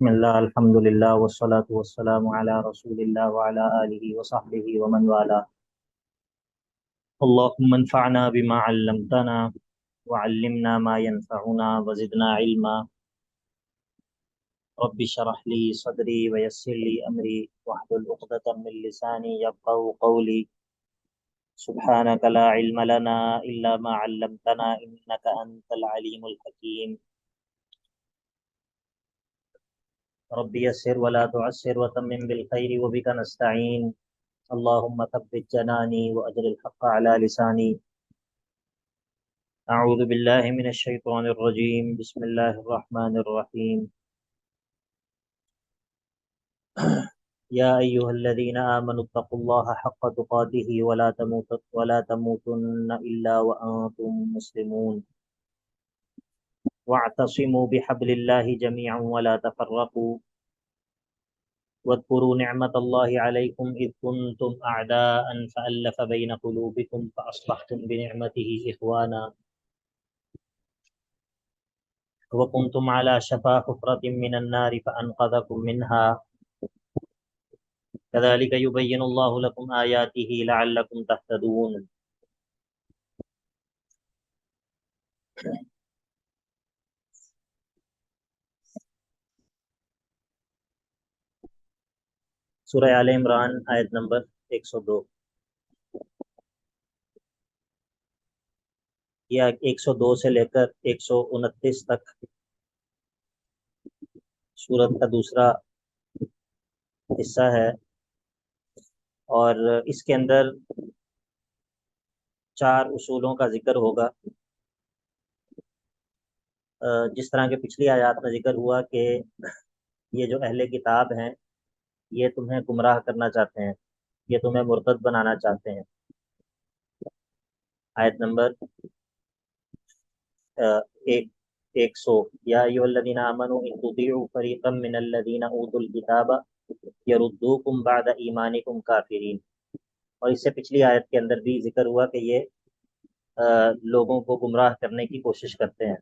بسم الله الحمد لله والصلاة والسلام على رسول الله وعلى آله وصحبه ومن والاه. اللهم انفعنا بما علمتنا وعلمنا ما ينفعنا وزدنا علما. رب اشرح لي صدري ويسر لي أمري واحلل عقدة من لساني يفقهوا قولي. سبحانك لا علم لنا إلا ما علمتنا إنك أنت العليم الحكيم. رب يسر ولا تعسر وتمم بالخير وبك نستعين. اللهم ثبت جناني وأجر الحق على لساني. أعوذ بالله من الشيطان الرجيم. بسم الله الرحمن الرحيم. يا أيها الذين آمنوا اتقوا الله حق تقاته ولا تموتن إلا وأنتم مسلمون. واعتصموا بحبل الله جميعا ولا تفرقوا. واذكروا نعمة الله عليكم إذ كنتم أعداء فألف بين قلوبكم فأصبحتم بنعمته إخوانا وكنتم على شفا حفرة من النار فأنقذكم منها. كذلك يبين الله لكم آياته لعلكم تهتدون. سورہ آل عمران آیت نمبر 102 یا 102 سے لے کر 129 تک سورت کا دوسرا حصہ ہے، اور اس کے اندر 4 اصولوں کا ذکر ہوگا۔ جس طرح کے پچھلی آیات میں ذکر ہوا کہ یہ جو اہل کتاب ہیں یہ تمہیں گمراہ کرنا چاہتے ہیں، یہ تمہیں مرتد بنانا چاہتے ہیں۔ آیت نمبر 100 یا ایھا الذین آمنوا ان تطیعوا فریقا من الذین اوتوا الکتاب یردوکم بعد ایمانکم کافرین۔ اور اس سے پچھلی آیت کے اندر بھی ذکر ہوا کہ یہ لوگوں کو گمراہ کرنے کی کوشش کرتے ہیں۔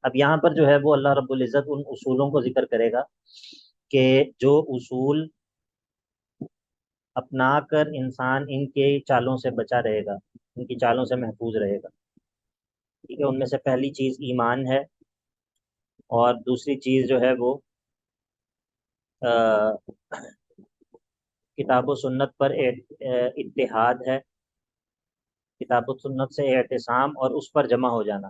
اب یہاں پر جو ہے وہ اللہ رب العزت ان اصولوں کو ذکر کرے گا کہ جو اصول اپنا کر انسان ان کے چالوں سے بچا رہے گا، ان کی چالوں سے محفوظ رہے گا۔ ٹھیک ہے، ان میں سے پہلی چیز ایمان ہے، اور دوسری چیز جو ہے وہ کتاب و سنت پر اتحاد ہے، کتاب و سنت سے اعتصام اور اس پر جمع ہو جانا۔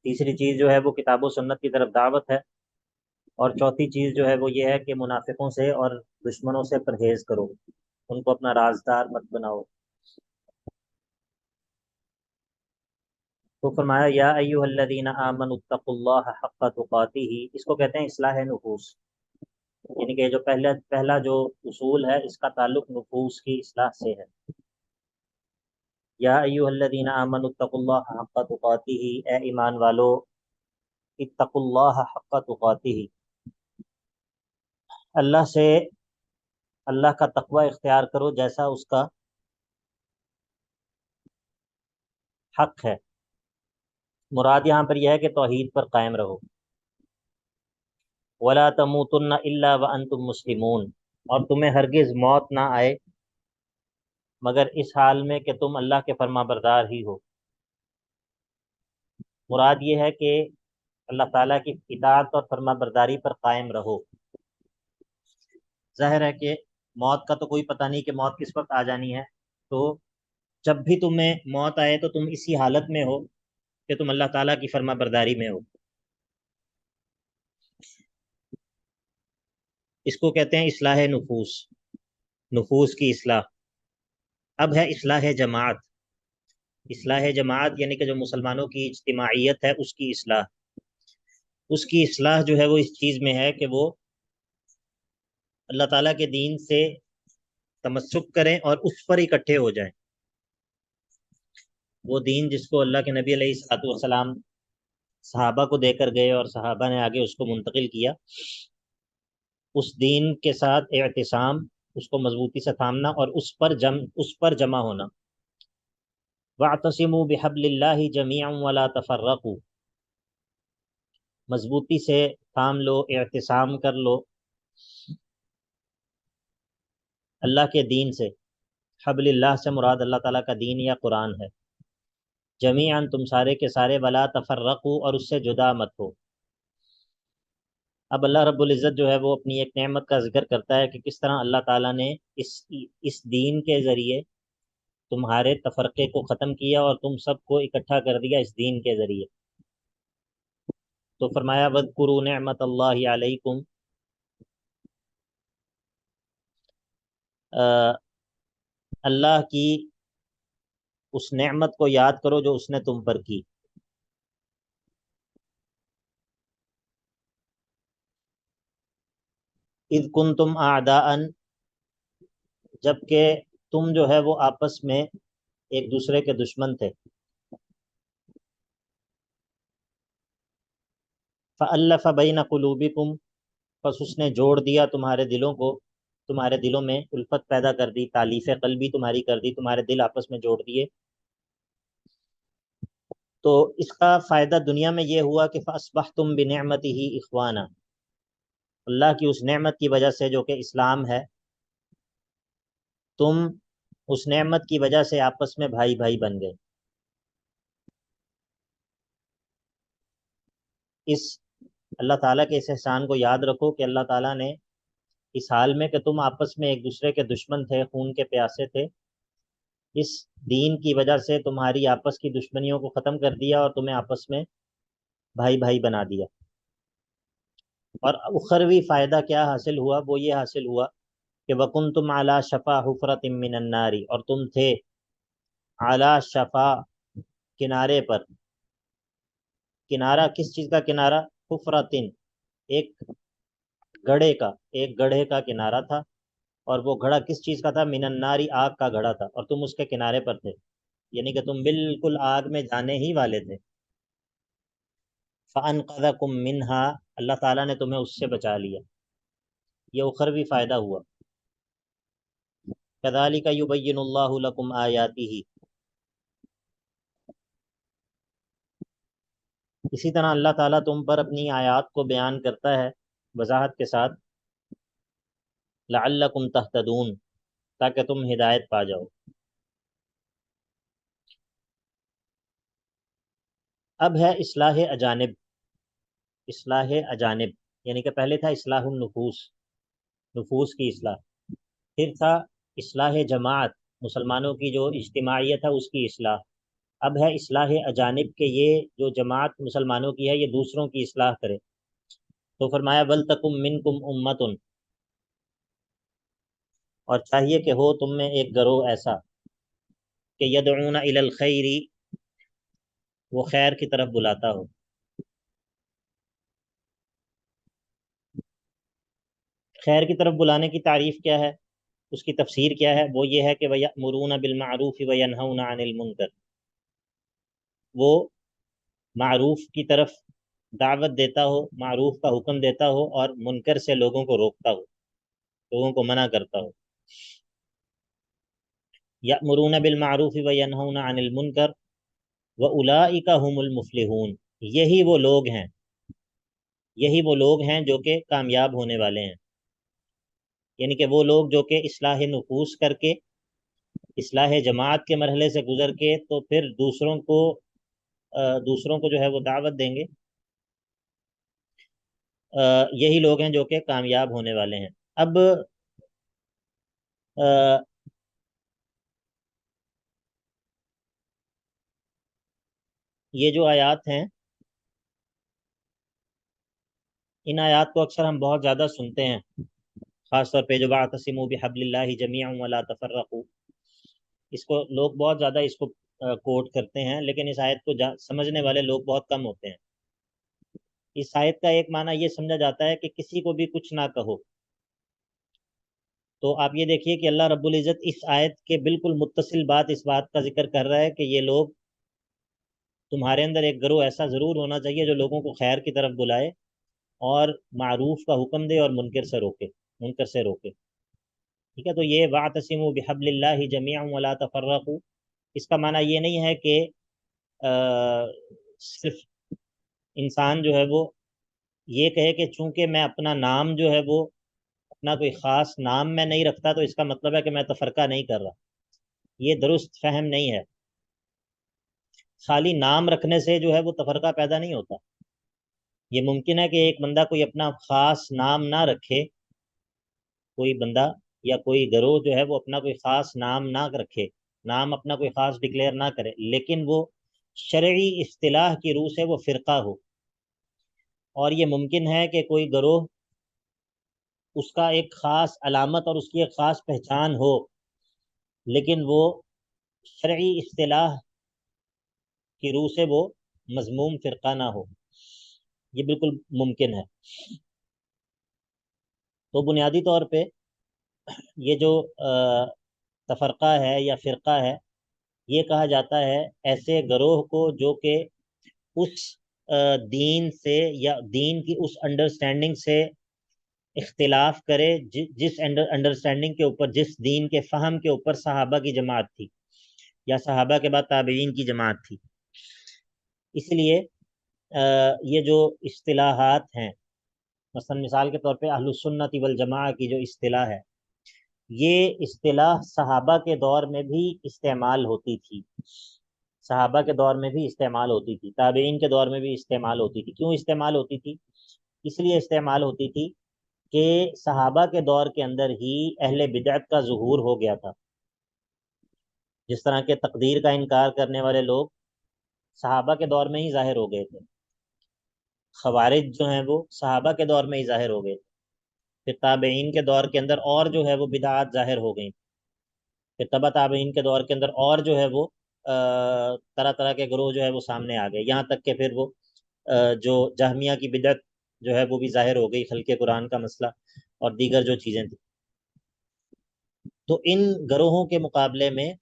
تیسری چیز جو ہے وہ کتاب و سنت کی طرف دعوت ہے، اور چوتھی چیز جو ہے وہ یہ ہے کہ منافقوں سے اور دشمنوں سے پرہیز کرو، ان کو اپنا رازدار مت بناؤ۔ تو فرمایا یا ایھا الذین آمنوا اتقوا اللہ حق تقاتہ، اس کو کہتے ہیں اصلاح نفوس، یعنی کہ جو پہلا جو اصول ہے اس کا تعلق نفوس کی اصلاح سے ہے۔ یا ایھا الذین آمنوا اتقوا اللہ حق تقاتہ، اے ایمان والو اتقوا اللہ حق تقاتہ، اللہ کا تقوی اختیار کرو جیسا اس کا حق ہے۔ مراد یہاں پر یہ ہے کہ توحید پر قائم رہو۔ ولا تموتن الا وانتم مسلمون، اور تمہیں ہرگز موت نہ آئے مگر اس حال میں کہ تم اللہ کے فرما بردار ہی ہو۔ مراد یہ ہے کہ اللہ تعالیٰ کی اطاعت اور فرما برداری پر قائم رہو۔ ظاہر ہے کہ موت کا تو کوئی پتہ نہیں کہ موت کس وقت آ جانی ہے، تو جب بھی تمہیں موت آئے تو تم اسی حالت میں ہو کہ تم اللہ تعالیٰ کی فرما برداری میں ہو۔ اس کو کہتے ہیں اصلاح نفوس، نفوس کی اصلاح۔ اب ہے اصلاح جماعت۔ اصلاح جماعت یعنی کہ جو مسلمانوں کی اجتماعیت ہے اس کی اصلاح۔ اس کی اصلاح جو ہے وہ اس چیز میں ہے کہ وہ اللہ تعالیٰ کے دین سے تمسک کریں اور اس پر اکٹھے ہو جائیں۔ وہ دین جس کو اللہ کے نبی علیہ الصلوۃ والسلام صحابہ کو دے کر گئے اور صحابہ نے آگے اس کو منتقل کیا، اس دین کے ساتھ اعتصام، اس کو مضبوطی سے تھامنا اور اس پر جمع ہونا۔ وَاعْتَصِمُوا بِحَبْلِ اللَّهِ جَمِيعًا وَلَا تَفَرَّقُوا، مضبوطی سے تھام لو، اعتصام کر لو اللہ کے دین سے. حبل اللہ سے مراد اللہ تعالیٰ کا دین یا قرآن ہے. جمیعاً تم سارے کے سارے، ولا تفرقوا اور اس سے جدا مت ہو. اب اللہ رب العزت جو ہے وہ اپنی ایک نعمت کا ذکر کرتا ہے کہ کس طرح اللہ تعالیٰ نے اس دین کے ذریعے تمہارے تفرقے کو ختم کیا اور تم سب کو اکٹھا کر دیا اس دین کے ذریعے. تو فرمایا وَاذْكُرُوا نِعْمَةَ اللَّهِ عَلَيْكُمْ، اللہ کی اس نعمت کو یاد کرو جو اس نے تم پر کی. اذ کنتم اعداء، جبکہ تم جو ہے وہ آپس میں ایک دوسرے کے دشمن تھے. فألف بین قلوبکم، پس اس نے جوڑ دیا تمہارے دلوں کو، تمہارے دلوں میں الفت پیدا کر دی، تالیف قلبی تمہاری کر دی، تمہارے دل آپس میں جوڑ دیے. تو اس کا فائدہ دنیا میں یہ ہوا کہ فاصبحتم بنعمتہ اخوانا، اللہ کی اس نعمت کی وجہ سے جو کہ اسلام ہے، تم اس نعمت کی وجہ سے آپس میں بھائی بھائی بن گئے. اس اللہ تعالیٰ کے اس احسان کو یاد رکھو کہ اللہ تعالیٰ نے اس حال میں کہ تم آپس میں ایک دوسرے کے دشمن تھے، خون کے پیاسے تھے، اس دین کی وجہ سے تمہاری آپس کی دشمنیوں کو ختم کر دیا اور تمہیں آپس میں بھائی بھائی بنا دیا. اور اخروی فائدہ کیا حاصل ہوا؟ وہ یہ حاصل ہوا کہ وَكُنْتُمْ عَلَى شَفَا حُفْرَةٍ مِّنَ النَّارِ، اور تم تھے عَلَى شَفَا، کنارے پر. کنارہ کس چیز کا کنارہ؟ حفرتن، ایک گڑھے کا، ایک گڑھے کا کنارہ تھا. اور وہ گھڑا کس چیز کا تھا؟ من الناری، آگ کا گھڑا تھا، اور تم اس کے کنارے پر تھے، یعنی کہ تم بالکل آگ میں جانے ہی والے تھے. فَأَنْقَذَكُم مِّنْهَا، اللہ تعالیٰ نے تمہیں اس سے بچا لیا. یہ اخروی فائدہ ہوا. كَذَلِكَ يُبَيِّنُ اللَّهُ لَكُمْ آيَاتِهِ، اسی طرح اللہ تعالیٰ تم پر اپنی آیات کو بیان کرتا ہے وضاحت کے ساتھ. لَعَلَّكُمْ تَهْتَدُونَ، تاکہ تم ہدایت پا جاؤ. اب ہے اصلاح اجانب. اصلاح اجانب یعنی کہ پہلے تھا اصلاح النفوس، نفوس کی اصلاح. پھر تھا اصلاح جماعت، مسلمانوں کی جو اجتماعیت ہے اس کی اصلاح. اب ہے اصلاح اجانب کہ یہ جو جماعت مسلمانوں کی ہے یہ دوسروں کی اصلاح کرے. تو فرمایا وَلْتَكُمْ مِنْكُمْ أُمَّةٌ، اور چاہیے کہ ہو تم میں ایک گروہ ایسا کہ يَدْعُونَ إِلَى الْخَيْرِ، وہ خیر کی طرف بلاتا ہو. خیر کی طرف بلانے کی تعریف کیا ہے، اس کی تفسیر کیا ہے؟ وہ یہ ہے کہ وَيَأْمُرُونَ بِالْمَعْرُوفِ وَيَنْهَوْنَ عَنِ الْمُنْكَرِ، وہ معروف کی طرف دعوت دیتا ہو، معروف کا حکم دیتا ہو، اور منکر سے لوگوں کو روکتا ہو، لوگوں کو منع کرتا ہو. یأمرون بالمعروف وینہون عن المنکر وأولئک هم المفلحون، یہی وہ لوگ ہیں، یہی وہ لوگ ہیں جو کہ کامیاب ہونے والے ہیں. یعنی کہ وہ لوگ جو کہ اصلاح نفوس کر کے، اصلاح جماعت کے مرحلے سے گزر کے تو پھر دوسروں کو جو ہے وہ دعوت دیں گے، یہی لوگ ہیں جو کہ کامیاب ہونے والے ہیں. اب یہ جو آیات ہیں، ان آیات کو اکثر ہم بہت زیادہ سنتے ہیں، خاص طور پہ جو واعتصموا بحبل اللہ جمیعا ولا تفرقوا، اس کو لوگ بہت زیادہ اس کو کوٹ کرتے ہیں، لیکن اس آیت کو سمجھنے والے لوگ بہت کم ہوتے ہیں. اس آیت کا ایک معنی یہ سمجھا جاتا ہے کہ کسی کو بھی کچھ نہ کہو. تو آپ یہ دیکھیے کہ اللہ رب العزت اس آیت کے بالکل متصل بات اس بات کا ذکر کر رہا ہے کہ یہ لوگ، تمہارے اندر ایک گروہ ایسا ضرور ہونا چاہیے جو لوگوں کو خیر کی طرف بلائے اور معروف کا حکم دے اور منکر سے روکے. ٹھیک ہے، تو یہ واعتصموا بحبل اللہ جمیعا ولا تفرقوا، اس کا معنی یہ نہیں ہے کہ صرف انسان جو ہے وہ یہ کہے کہ چونکہ میں اپنا نام جو ہے وہ اپنا کوئی خاص نام میں نہیں رکھتا تو اس کا مطلب ہے کہ میں تفرقہ نہیں کر رہا، یہ درست فہم نہیں ہے۔ خالی نام رکھنے سے جو ہے وہ تفرقہ پیدا نہیں ہوتا۔ یہ ممکن ہے کہ ایک بندہ کوئی اپنا خاص نام نہ رکھے، کوئی بندہ یا کوئی گروہ جو ہے وہ اپنا کوئی خاص نام نہ رکھے، نام اپنا کوئی خاص ڈکلیئر نہ کرے، لیکن وہ شرعی اصطلاح کی روح سے وہ فرقہ ہو۔ اور یہ ممکن ہے کہ کوئی گروہ اس کا ایک خاص علامت اور اس کی ایک خاص پہچان ہو، لیکن وہ شرعی اصطلاح کی روح سے وہ مذموم فرقہ نہ ہو، یہ بالکل ممکن ہے۔ تو بنیادی طور پہ یہ جو تفرقہ ہے یا فرقہ ہے، یہ کہا جاتا ہے ایسے گروہ کو جو کہ اس دین سے یا دین کی اس انڈرسٹینڈنگ سے اختلاف کرے جس انڈرسٹینڈنگ کے اوپر، جس دین کے فہم کے اوپر صحابہ کی جماعت تھی یا صحابہ کے بعد تابعین کی جماعت تھی۔ اس لیے یہ جو اصطلاحات ہیں، مثلا مثال کے طور پہ اہل السنت والجماعہ کی جو اصطلاح ہے، یہ اصطلاح صحابہ کے دور میں بھی استعمال ہوتی تھی، صحابہ کے دور میں بھی استعمال ہوتی تھی، تابعین کے دور میں بھی استعمال ہوتی تھی۔ کیوں استعمال ہوتی تھی؟ اس لیے استعمال ہوتی تھی کہ صحابہ کے دور کے اندر ہی اہل بدعت کا ظہور ہو گیا تھا۔ جس طرح کے تقدیر کا انکار کرنے والے لوگ صحابہ کے دور میں ہی ظاہر ہو گئے تھے، خوارج جو ہیں وہ صحابہ کے دور میں ہی ظاہر ہو گئے تھے، پھر تابعین کے دور کے اندر اور جو ہے وہ بدعات ظاہر ہو گئیں، پھر تبع تابعین کے دور کے اندر اور جو ہے وہ طرح طرح کے گروہ جو ہے وہ سامنے آ گئے، یہاں تک کہ پھر وہ جو جہمیہ کی بدعت جو ہے وہ بھی ظاہر ہو گئی، خلق قرآن کا مسئلہ اور دیگر جو چیزیں تھیں۔ تو ان گروہوں کے مقابلے میں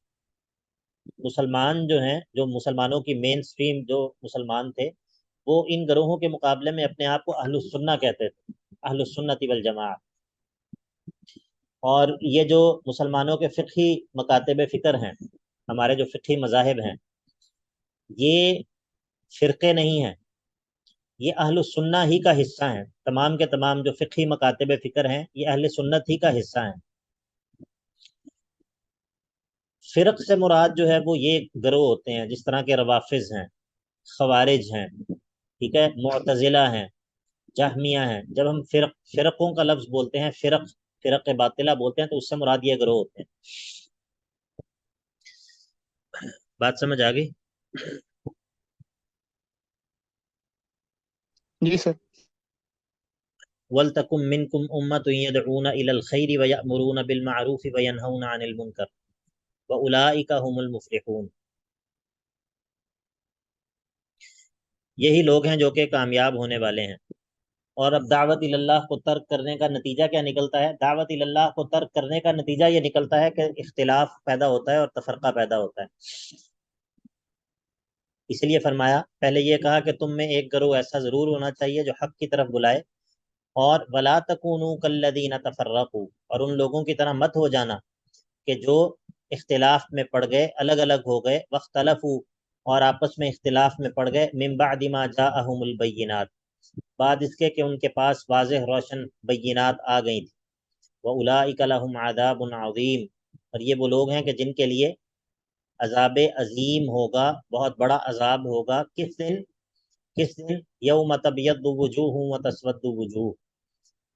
مسلمان جو ہیں، جو مسلمانوں کی مین سٹریم جو مسلمان تھے، وہ ان گروہوں کے مقابلے میں اپنے آپ کو اہل السنہ کہتے تھے، اہل السنت والجماعہ۔ اور یہ جو مسلمانوں کے فقہی مکاتب فکر ہیں، ہمارے جو فقہی مذاہب ہیں، یہ فرقے نہیں ہیں، یہ اہل السنہ ہی کا حصہ ہیں۔ تمام کے تمام جو فقہی مکاتب فکر ہیں یہ اہل سنت ہی کا حصہ ہیں۔ فرق سے مراد جو ہے وہ یہ گروہ ہوتے ہیں جس طرح کے روافظ ہیں، خوارج ہیں، ٹھیک ہے، معتزلہ ہیں، جہمیہ ہیں۔ جب ہم فرقوں کا لفظ بولتے ہیں، فرق باطلہ بولتے ہیں، تو اس سے مراد یہ گروہ ہوتے ہیں۔ بات سمجھ آ گئی؟ جی سر۔ وَلْتَكُمْ مِنْكُمْ أُمَّةٌ يَدْعُونَ إِلَى الْخَيْرِ وَيَأْمُرُونَ بِالْمَعْرُوفِ وَيَنْهَوْنَ عَنِ الْمُنكَرِ وَأُولَئِكَ هُمُ الْمُفْلِحُونَ۔ یہی لوگ ہیں جو کہ کامیاب ہونے والے ہیں۔ اور اب دعوت اللہ کو ترک کرنے کا نتیجہ کیا نکلتا ہے؟ دعوت اللہ کو ترک کرنے کا نتیجہ یہ نکلتا ہے کہ اختلاف پیدا ہوتا ہے اور تفرقہ پیدا ہوتا ہے۔ اس لیے فرمایا، پہلے یہ کہا کہ تم میں ایک گروہ ایسا ضرور ہونا چاہیے جو حق کی طرف بلائے، اور وَلَا تَكُونُوا كَالَّذِينَ تَفَرَّقُوا، اور ان لوگوں کی طرح مت ہو جانا کہ جو اختلاف میں پڑ گئے، الگ الگ ہو گئے، وَاخْتَلَفُوا، اور آپس میں اختلاف میں پڑ گئے، مِن بَعْدِ مَا جَاءَهُمُ الْبَيِّنَاتُ، بعد اس کے کہ ان کے پاس واضح روشن بینات آ گئی تھی۔ وَأُولَٰئِكَ لَهُمْ عَذَابٌ عَظِيمٌ، اور یہ وہ لوگ ہیں کہ جن کے لیے عذاب عظیم ہوگا، بہت بڑا عذاب ہوگا۔ کس دن؟ کس دن؟ یوم تبیض وجوہ وتسود وجوہ،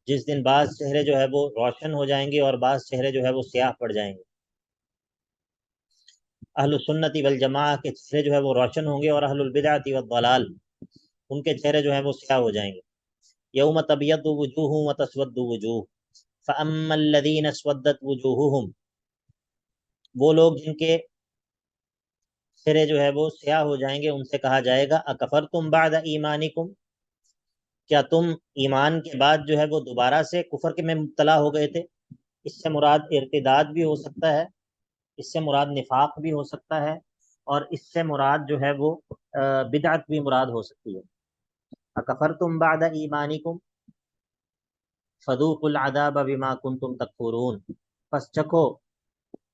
جس دن بعض چہرے جو ہے وہ روشن ہو جائیں گے اور بعض چہرے جو ہے وہ سیاہ پڑ جائیں گے۔ اہل السنت والجماعہ کے چہرے جو ہے وہ روشن ہوں گے، اور اہل البدعۃ والضلال ان کے چہرے جو ہیں وہ سیاہ ہو جائیں گے۔ یوم تبیض وجوہ وتسود وجوہ فاما الذین اسودت وجوہہم، وہ لوگ جن کے چہرے جو ہے وہ سیاہ ہو جائیں گے، ان سے کہا جائے گا اکفرتم بعد ایمانکم، کیا تم ایمان کے بعد جو ہے وہ دوبارہ سے کفر میں مبتلا ہو گئے تھے؟ اس سے مراد ارتداد بھی ہو سکتا ہے، اس سے مراد نفاق بھی ہو سکتا ہے، اور اس سے مراد جو ہے وہ بدعت بھی مراد ہو سکتی ہے۔ اکفرتم بعد ایمانکم فذوقوا العذاب بما کنتم تکفرون، پس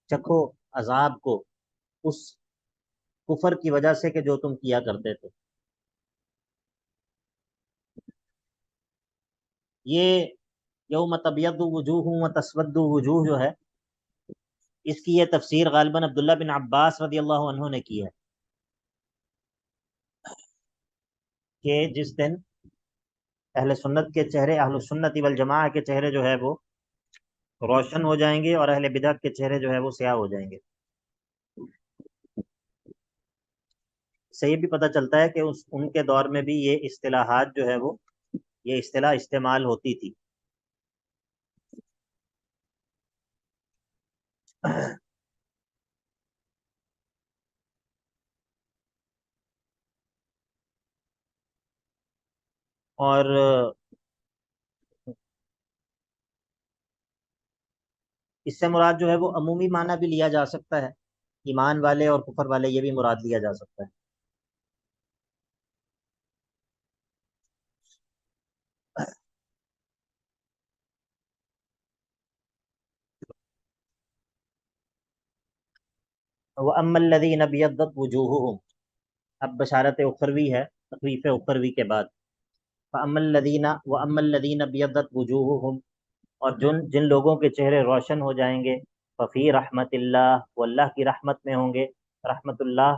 چکھو عذاب کو اس کفر کی وجہ سے کہ جو تم کیا کرتے تھے۔ یہ یوم تبیض وجوہ و تسود وجوہ جو ہے، اس کی یہ تفسیر غالباً عبداللہ بن عباس رضی اللہ عنہ نے کی ہے کہ جس دن اہل سنت کے چہرے، اہل سنت والجماعہ کے چہرے جو ہے وہ روشن ہو جائیں گے، اور اہل بدعت کے چہرے جو ہے وہ سیاہ ہو جائیں گے۔ اس سے یہ بھی پتہ چلتا ہے کہ ان کے دور میں بھی یہ اصطلاحات جو ہے وہ، یہ اصطلاح استعمال ہوتی تھی۔ اور اس سے مراد جو ہے وہ عمومی معنی بھی لیا جا سکتا ہے، ایمان والے اور کفر والے، یہ بھی مراد لیا جا سکتا ہے۔ وَأَمَّا الَّذِينَ ابْيَضَّتْ وُجُوهُهُمْ، اب بشارت اخروی ہے، تخویف اخروی کے بعد۔ فَأَمَّا الَّذِينَ وَأَمَّا الَّذِينَ ابْيَضَّتْ وُجُوهُهُمْ، اور جن لوگوں کے چہرے روشن ہو جائیں گے، ففی رحمت اللہ، وہ اللہ کی رحمت میں ہوں گے۔ رحمت اللہ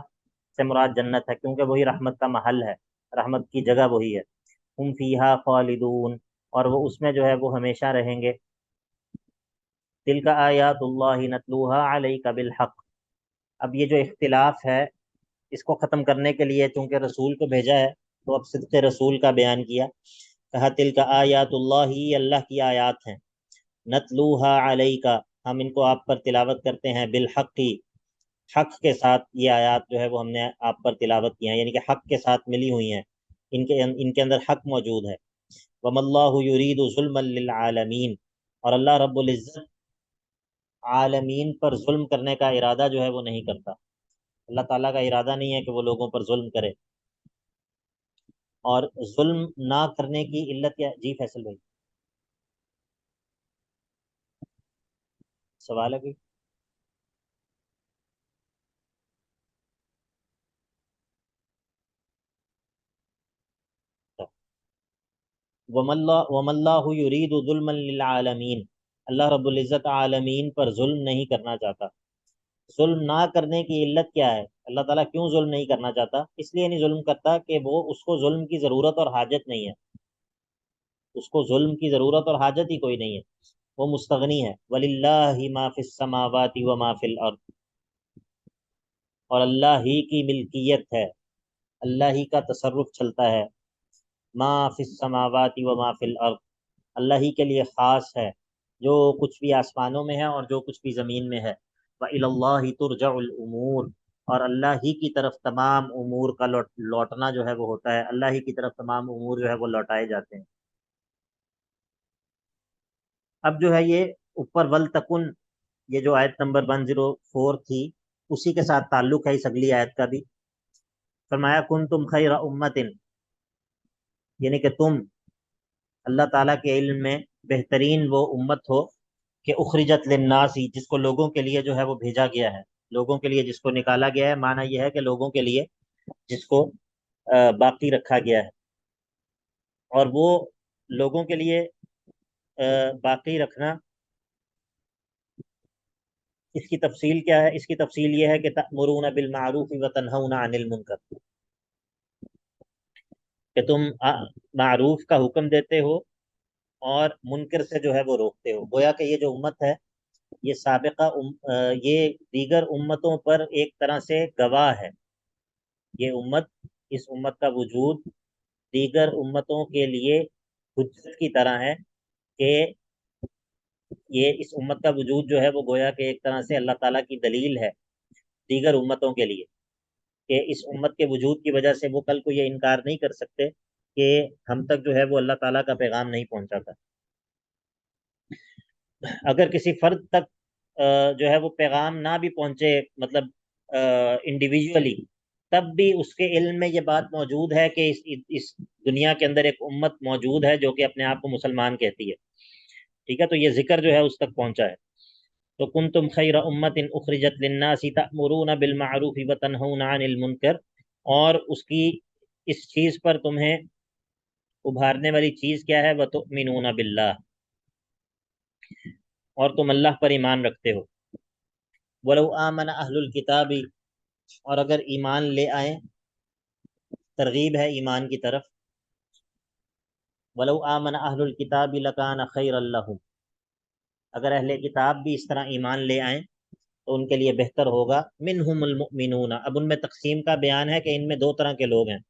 سے مراد جنت ہے، کیونکہ وہی رحمت کا محل ہے، رحمت کی جگہ وہی ہے۔ ہم فیہا خالدون، اور وہ اس میں جو ہے وہ ہمیشہ رہیں گے۔ تلک آیات اللہ نتلوہا علیک بالحق، اب یہ جو اختلاف ہے اس کو ختم کرنے کے لیے چونکہ رسول کو بھیجا ہے تو اب صدق رسول کا بیان کیا، کہا تلک آیات اللہ، یہ اللہ کی آیات ہیں، نتلوہا علیک، ہم ان کو آپ پر تلاوت کرتے ہیں، بالحق، حق کے ساتھ یہ آیات جو ہے وہ ہم نے آپ پر تلاوت کی ہیں، یعنی کہ حق کے ساتھ ملی ہوئی ہیں، ان کے اندر حق موجود ہے۔ وَمَا اللَّهُ يُرِيدُ ظُلْمًا لِلْعَالَمِينَ، اور اللہ رب العزت عالمین پر ظلم کرنے کا ارادہ جو ہے وہ نہیں کرتا، اللہ تعالیٰ کا ارادہ نہیں ہے کہ وہ لوگوں پر ظلم کرے۔ اور ظلم نہ کرنے کی علت کیا جی فیصل بھائی، سوال ہے کوئی؟ وَمَا اللَّهُ يُرِيدُ ظُلْمًا لِلْعَالَمِينَ، اللہ رب العزت عالمین پر ظلم نہیں کرنا چاہتا۔ ظلم نہ کرنے کی علت کیا ہے؟ اللہ تعالیٰ کیوں ظلم نہیں کرنا چاہتا؟ اس لیے نہیں ظلم کرتا کہ وہ اس کو ظلم کی ضرورت اور حاجت نہیں ہے، اس کو ظلم کی ضرورت اور حاجت ہی کوئی نہیں ہے، وہ مستغنی ہے۔ وَلِلَّهِ مَا فِي السَّمَاوَاتِ وَمَا فِي الْأَرْضِ، اور اللہ ہی کی ملکیت ہے، اللہ ہی کا تصرف چلتا ہے۔ ما فی السماوات و ما فی الارض، اللہ ہی کے لیے خاص ہے جو کچھ بھی آسمانوں میں ہے اور جو کچھ بھی زمین میں ہے۔ وَإِلَى اللَّهِ تُرْجَعُ الْأُمُورُ، اور اللہ ہی کی طرف تمام امور کا لوٹنا جو ہے وہ ہوتا ہے، اللہ ہی کی طرف تمام امور جو ہے وہ لوٹائے جاتے ہیں۔ اب جو ہے یہ اوپر ولتکن، یہ جو آیت نمبر 104 تھی اسی کے ساتھ تعلق ہے اس اگلی آیت کا بھی۔ فرمایا کنتم خیر امت، یعنی کہ تم اللہ تعالیٰ کے علم میں بہترین وہ امت ہو کہ اخرجت للناس، جس کو لوگوں کے لیے جو ہے وہ بھیجا گیا ہے، لوگوں کے لیے جس کو نکالا گیا ہے، معنی یہ ہے کہ لوگوں کے لیے جس کو باقی رکھا گیا ہے۔ اور وہ لوگوں کے لیے باقی رکھنا، اس کی تفصیل کیا ہے؟ اس کی تفصیل یہ ہے کہ تأمرون بالمعروف وتنہون عن المنکر، کہ تم معروف کا حکم دیتے ہو اور منکر سے جو ہے وہ روکتے ہو۔ گویا کہ یہ جو امت ہے یہ سابقہ یہ دیگر امتوں پر ایک طرح سے گواہ ہے، یہ امت، اس امت کا وجود دیگر امتوں کے لیے حجت کی طرح ہے، کہ یہ اس امت کا وجود جو ہے وہ گویا کہ ایک طرح سے اللہ تعالیٰ کی دلیل ہے دیگر امتوں کے لیے، کہ اس امت کے وجود کی وجہ سے وہ کل کو یہ انکار نہیں کر سکتے کہ ہم تک جو ہے وہ اللہ تعالیٰ کا پیغام نہیں پہنچا تھا۔ اگر کسی فرد تک جو ہے وہ پیغام نہ بھی پہنچے، مطلب انڈیویجولی، تب بھی اس کے علم میں یہ بات موجود ہے کہ اس دنیا کے اندر ایک امت موجود ہے جو کہ اپنے آپ کو مسلمان کہتی ہے، ٹھیک ہے؟ تو یہ ذکر جو ہے اس تک پہنچا ہے۔ تو کنتم خیر امت اخرجت للناس تأمرون بالمعروف وتنہون عن المنکر، اور اس کی اس چیز پر تمہیں ابھارنے والی چیز کیا ہے؟ وَتُؤْمِنُونَ بِاللَّهِ، اور تم اللہ پر ایمان رکھتے ہو. وَلَوْ آمَنَ أَهْلُ الْكِتَابِ، اور اگر ایمان لے آئیں، ترغیب ہے ایمان کی طرف. وَلَوْ آمَنَ أَهْلُ الْكِتَابِ لَكَانَ خَيْرًا لَهُمْ، اگر اہل کتاب بھی اس طرح ایمان لے آئیں تو ان کے لیے بہتر ہوگا. منہم المؤمنون، اب ان میں تقسیم کا بیان ہے کہ ان میں دو طرح کے لوگ ہیں.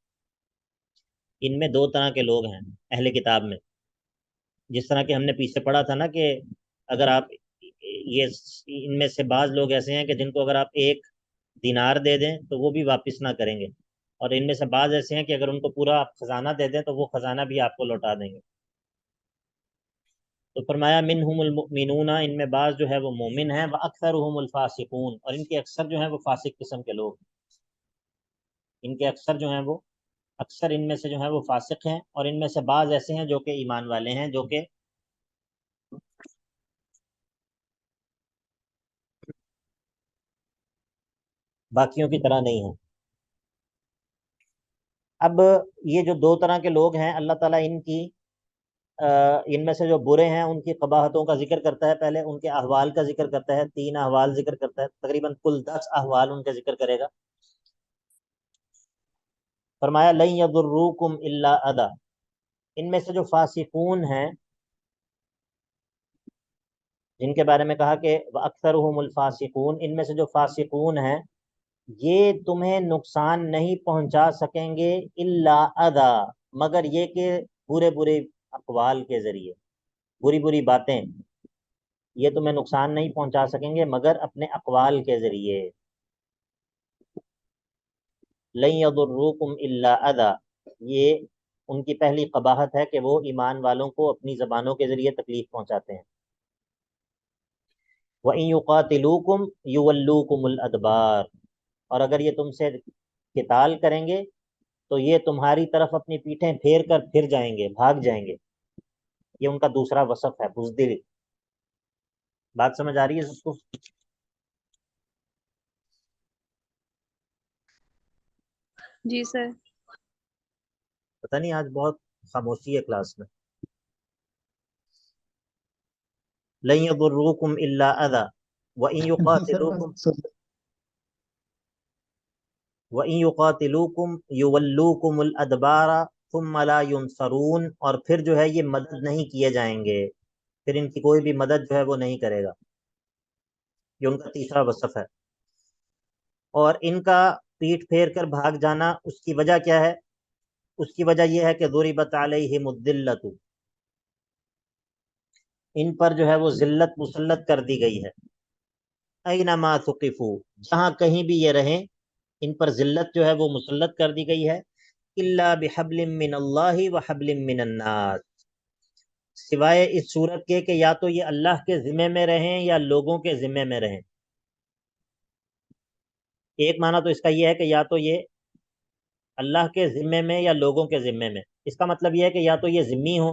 ان میں دو طرح کے لوگ ہیں اہل کتاب میں. جس طرح کہ ہم نے پیچھے پڑھا تھا نا کہ اگر آپ یہ ان میں سے بعض لوگ ایسے ہیں کہ جن کو اگر آپ 1 دینار دے دیں تو وہ بھی واپس نہ کریں گے، اور ان میں سے بعض ایسے ہیں کہ اگر ان کو پورا آپ خزانہ دے دیں تو وہ خزانہ بھی آپ کو لوٹا دیں گے. تو فرمایا منہم المؤمنون، ان میں بعض جو ہے وہ مومن ہیں. واکثرهم الفاسقون، اور ان کے اکثر جو ہیں وہ فاسق قسم کے لوگ. ان کے اکثر جو ہیں وہ اکثر ان میں سے جو ہیں وہ فاسق ہیں، اور ان میں سے بعض ایسے ہیں جو کہ ایمان والے ہیں، جو کہ باقیوں کی طرح نہیں ہیں. اب یہ جو دو طرح کے لوگ ہیں، اللہ تعالیٰ ان میں سے جو برے ہیں ان کی قباحتوں کا ذکر کرتا ہے. پہلے ان کے احوال کا ذکر کرتا ہے، 3 احوال ذکر کرتا ہے، تقریباً کل 10 احوال ان کا ذکر کرے گا. فرمایا لن یضروکم الا اذی، ان میں سے جو فاسقون ہیں جن کے بارے میں کہا کہ اکثرهم الفاسقون، ان میں سے جو فاسقون ہیں یہ تمہیں نقصان نہیں پہنچا سکیں گے الا اذی، مگر یہ کہ برے برے اقوال کے ذریعے، بری بری باتیں، یہ تمہیں نقصان نہیں پہنچا سکیں گے مگر اپنے اقوال کے ذریعے. لن یضروکم الا اذی، یہ ان کی پہلی قباحت ہے کہ وہ ایمان والوں کو اپنی زبانوں کے ذریعے تکلیف پہنچاتے ہیں. وَإِن يُقَاتِلُوكُمْ يُوَلُّوكُمُ الْأَدْبَارَ، اور اگر یہ تم سے قتال کریں گے تو یہ تمہاری طرف اپنی پیٹھیں پھیر کر پھر جائیں گے، بھاگ جائیں گے. یہ ان کا دوسرا وصف ہے، بزدل. بات سمجھ آ رہی ہے اس کو؟ جی سر. پتہ نہیں آج بہت خاموشی ہے کلاس میں. لن يضروكم الا اذى وان يقاتلوكم وَإِن يُقَاتِلُوكُمْ يُوَلُّوكُمُ الْأَدْبَارَ ثُمَّ لَا يُنصَرُونَ، اور پھر جو ہے یہ مدد نہیں کیے جائیں گے، پھر ان کی کوئی بھی مدد جو ہے وہ نہیں کرے گا. یہ ان کا تیسرا وصف ہے. اور ان کا پیٹ پھیر کر بھاگ جانا، اس کی وجہ کیا ہے؟ اس کی وجہ یہ ہے کہ ضُرِبَتْ عَلَيْهِمُ الذِّلَّةُ، ان پر جو ہے وہ ذلت مسلط کر دی گئی ہے. أَيْنَمَا ثُقِفُوا، جہاں کہیں بھی یہ رہیں ان پر ذلت جو ہے وہ مسلط کر دی گئی ہے. الا بحبل من اللہ وحبل من الناس، سوائے اس صورت کے کہ یا تو یہ اللہ کے ذمے میں رہیں یا لوگوں کے ذمے میں رہیں. ایک معنی تو اس کا یہ ہے کہ یا تو یہ اللہ کے ذمے میں یا لوگوں کے ذمے میں. اس کا مطلب یہ ہے کہ یا تو یہ ذمی ہو،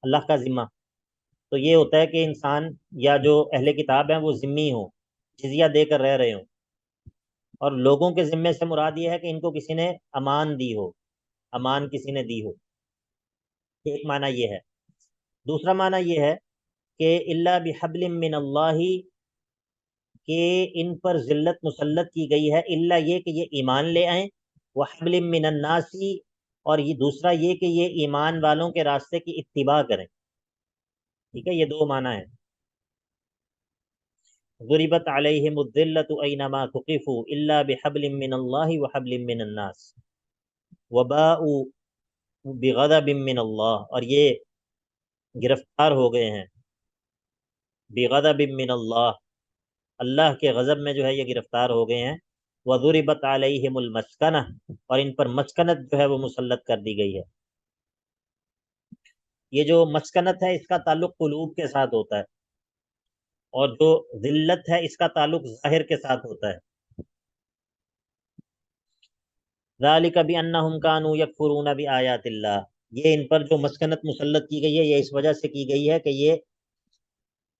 اللہ کا ذمہ، تو یہ ہوتا ہے کہ انسان یا جو اہل کتاب ہیں وہ ذمی ہوں، جزیہ دے کر رہ رہے ہوں، اور لوگوں کے ذمے سے مراد یہ ہے کہ ان کو کسی نے امان دی ہو، امان کسی نے دی ہو. ایک معنی یہ ہے. دوسرا معنی یہ ہے کہ الا بحبل من اللہ، کہ ان پر ذلت مسلط کی گئی ہے الا یہ کہ یہ ایمان لے آئیں، وحبل من الناس، اور یہ دوسرا یہ کہ یہ ایمان والوں کے راستے کی اتباع کریں. ٹھیک ہے، یہ دو معنی ہیں. ضربت علیہم الذلۃ اینما ثقفوا الا بحبل من اللہ وحبل من الناس وباءوا بغضب من اللہ، اور یہ گرفتار ہو گئے ہیں بغضب من اللہ، اللہ کے غضب میں جو ہے یہ گرفتار ہو گئے ہیں. وضربت علیہم المسکنہ، اور ان پر مسکنت جو ہے وہ مسلط کر دی گئی ہے. یہ جو مسکنت ہے اس کا تعلق قلوب کے ساتھ ہوتا ہے، اور جو ذلت ہے اس کا تعلق ظاہر کے ساتھ ہوتا ہے. ذالک بانہم کانوا یکفرون بآیات اللہ، یہ ان پر جو مسکنت مسلط کی گئی ہے یہ اس وجہ سے کی گئی ہے کہ یہ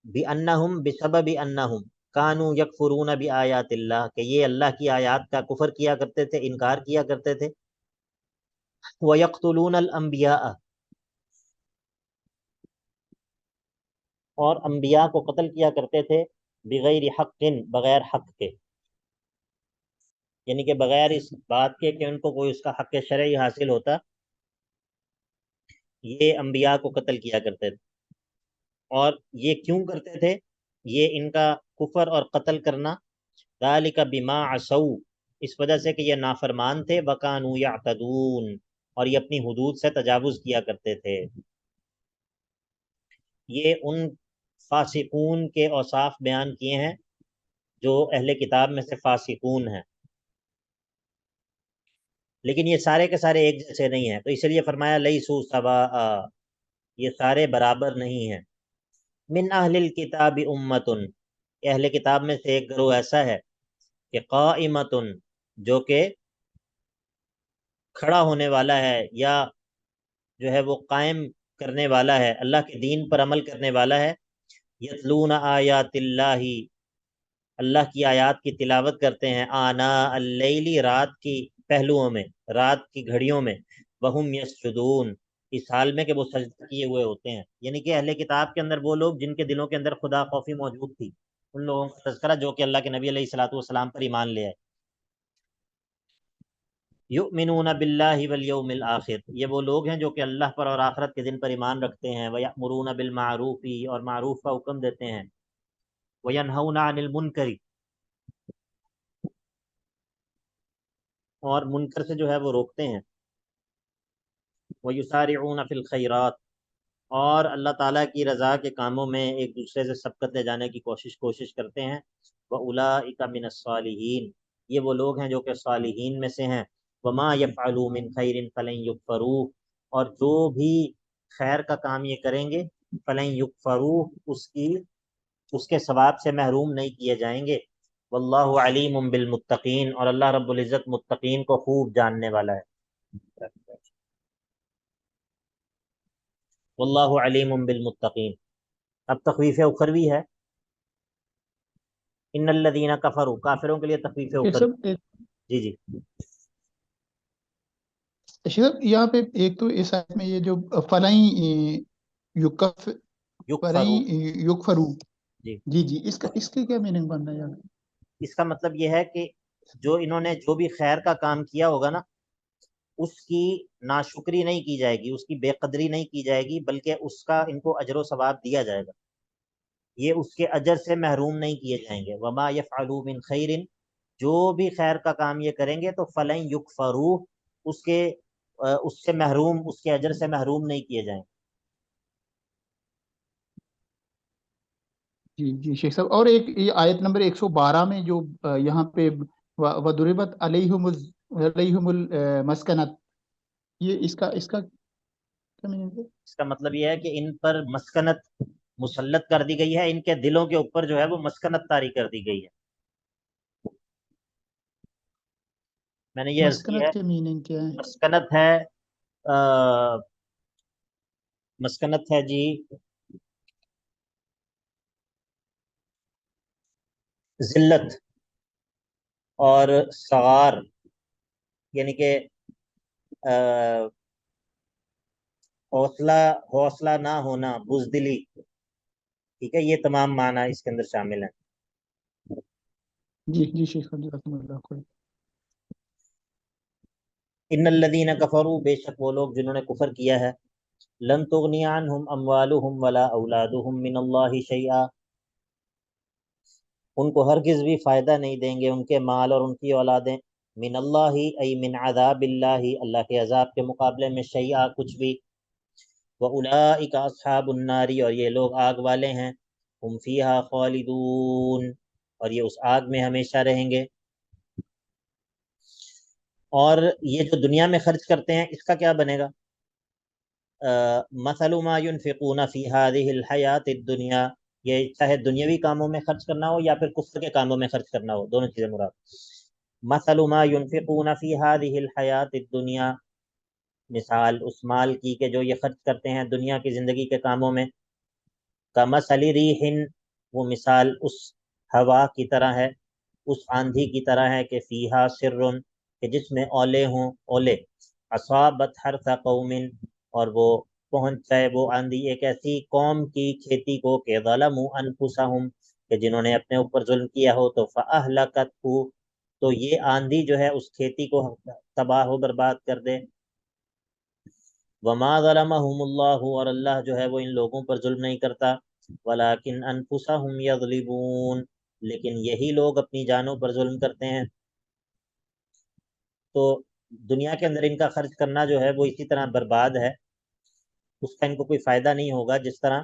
بانہم بسبب انہم کانوا یکفرون بآیات اللہ، کہ یہ اللہ کی آیات کا کفر کیا کرتے تھے، انکار کیا کرتے تھے. ویقتلون الانبیاء، اور انبیاء کو قتل کیا کرتے تھے بغیر حق، بغیر حق کے، یعنی کہ بغیر اس بات کے کہ ان کو کوئی اس کا حق شرعی حاصل ہوتا، یہ انبیاء کو قتل کیا کرتے تھے۔ اور یہ کیوں کرتے تھے؟ یہ ان کا کفر اور قتل کرنا ذالک بما عصوا، اس وجہ سے کہ یہ نافرمان تھے، وکانوا یعتدون، اور یہ اپنی حدود سے تجاوز کیا کرتے تھے۔ یہ ان فاسقون کے اوصاف بیان کیے ہیں جو اہل کتاب میں سے فاسقون ہیں، لیکن یہ سارے کے سارے ایک جیسے نہیں ہیں، تو اس لیے فرمایا لیسوا سواء، یہ سارے برابر نہیں ہیں۔ من اہل الکتاب امۃ، اہل کتاب میں سے ایک گروہ ایسا ہے کہ قائمۃ، جو کہ کھڑا ہونے والا ہے، یا جو ہے وہ قائم کرنے والا ہے، اللہ کے دین پر عمل کرنے والا ہے، یتلون آیات اللہ، اللہ کی آیات کی تلاوت کرتے ہیں، آناء اللیل، رات کی پہلوؤں میں، رات کی گھڑیوں میں، وہم یسجدون، اس حال میں کہ وہ سجدہ کیے ہوئے ہوتے ہیں، یعنی کہ اہل کتاب کے اندر وہ لوگ جن کے دلوں کے اندر خدا خوفی موجود تھی، ان لوگوں کا تذکرہ جو کہ اللہ کے نبی علیہ الصلوۃ والسلام پر ایمان لے آئے۔ یؤمنون باللہ والیوم الآخر، یہ وہ لوگ ہیں جو کہ اللہ پر اور آخرت کے دن پر ایمان رکھتے ہیں، ویأمرون بالمعروف، اور معروف کا حکم دیتے ہیں، وینہون عن المنکر، اور منکر سے جو ہے وہ روکتے ہیں، ویسارعون فی الخیرات، اور اللہ تعالیٰ کی رضا کے کاموں میں ایک دوسرے سے سبقت لے جانے کی کوشش کرتے ہیں، وَأُولَٰئِکَ مِنَ الصَّالِحِینَ، یہ وہ لوگ ہیں جو کہ صالحین میں سے ہیں، وَمَا يَفْعَلُوا مِنْ خَيْرٍ فَلَن يُكْفَرُوهُ، اور جو بھی خیر کا کام یہ کریں گے، فَلَن يُكْفَرُوهُ، اس کے ثواب سے محروم نہیں کیے جائیں گے، واللہ علیم بالمتقین، اور اللہ رب العزت متقین کو خوب جاننے والا ہے، واللہ علیم بالمتقین۔ اب تخویف اخروی ہے، ان الذین کفروا، کافروں کے لیے تخویف شیخ اخروی۔ صاحب جی جی، شیخ صاحب یہاں پہ ایک تو اس آیت میں یہ جو فلائیں یکف یکفروا، فلائیں یکفرو، جی، جی جی، اس کے کیا میننگ بن رہا ہے یہاں؟ اس کا مطلب یہ ہے کہ جو انہوں نے جو بھی خیر کا کام کیا ہوگا نا، اس کی ناشکری نہیں کی جائے گی، اس کی بے قدری نہیں کی جائے گی، بلکہ اس کا ان کو اجر و ثواب دیا جائے گا، یہ اس کے اجر سے محروم نہیں کیے جائیں گے۔ وما یفعلوا من خیر، جو بھی خیر کا کام یہ کریں گے تو فلن یکفروہ، اس سے محروم، اس کے اجر سے محروم نہیں کیے جائیں گے۔ جی جی شیخ صاحب، اور ایک یہ آیت نمبر 112 میں جو یہاں پہ وَضُرِبَتْ عَلَيْهُمُ الْمَسْكَنَةُ، یہ اس کا کیا میننگ ہے؟ اس کا مطلب یہ ہے کہ ان پر مسکنت مسلط کر دی گئی ہے، ان کے دلوں کے اوپر جو ہے وہ مسکنت طاری کر دی گئی ہے۔ میں نے یہ عرض کی ہے، مسکنت کے میننگ کیا ہے؟ مسکنت ہے مسکنت ہے جی ذلت اور صغار، یعنی کہ حوصلہ نہ ہونا، بزدلی، ٹھیک ہے، یہ تمام معنی اس کے اندر شامل ہیں۔ جی جی شیخ صاحب، جزاکم اللہ خیر۔ ان الذین کفروا، بے شک وہ لوگ جنہوں نے کفر کیا ہے، لن تغنی عنہم اموالہم ولا اولادہم من اللہ شیئا، ان کو ہرگز بھی فائدہ نہیں دیں گے ان کے مال اور ان کی اولادیں، من اللہ ای من عذاب اللہ، اللہ کے عذاب کے مقابلے میں، شیئا کچھ بھی، وَأُولَئِكَ أَصْحَابُ النَّارِ، اور یہ لوگ آگ والے ہیں، ہم فیہا خالدون، اور یہ اس آگ میں ہمیشہ رہیں گے۔ اور یہ جو دنیا میں خرچ کرتے ہیں اس کا کیا بنے گا؟ مثل ما ينفقون فی هذه الحیات الدنیا، یہ چاہے دنیاوی کاموں میں خرچ کرنا ہو یا پھر کفر کے کاموں میں خرچ کرنا ہو، دونوں چیزیں مراد۔ مثل ما ينفقون فی هذه الحیات الدنیا، مثال اس مال کی کہ جو یہ خرچ کرتے ہیں دنیا کی زندگی کے کاموں میں، کمثل ریح، وہ مثال اس ہوا کی طرح ہے، اس آندھی کی طرح ہے کہ فیہا سر، کہ جس میں اولے ہوں، اولے، اصابت حرث قوم، اور وہ پہنچ جائے وہ آندھی ایک ایسی قوم کی کھیتی کو کہ ظلموا انفسہم، کہ جنہوں نے اپنے اوپر ظلم کیا ہو، تو فاہلکتہ، تو یہ آندھی جو ہے اس کھیتی کو تباہ و برباد کر دے۔ وما ظلمہم اللہ، اور اللہ جو ہے وہ ان لوگوں پر ظلم نہیں کرتا، ولکن انفسہم یظلمون، لیکن یہی لوگ اپنی جانوں پر ظلم کرتے ہیں۔ تو دنیا کے اندر ان کا خرچ کرنا جو ہے وہ اسی طرح برباد ہے، اس کا ان کو کوئی فائدہ نہیں ہوگا، جس طرح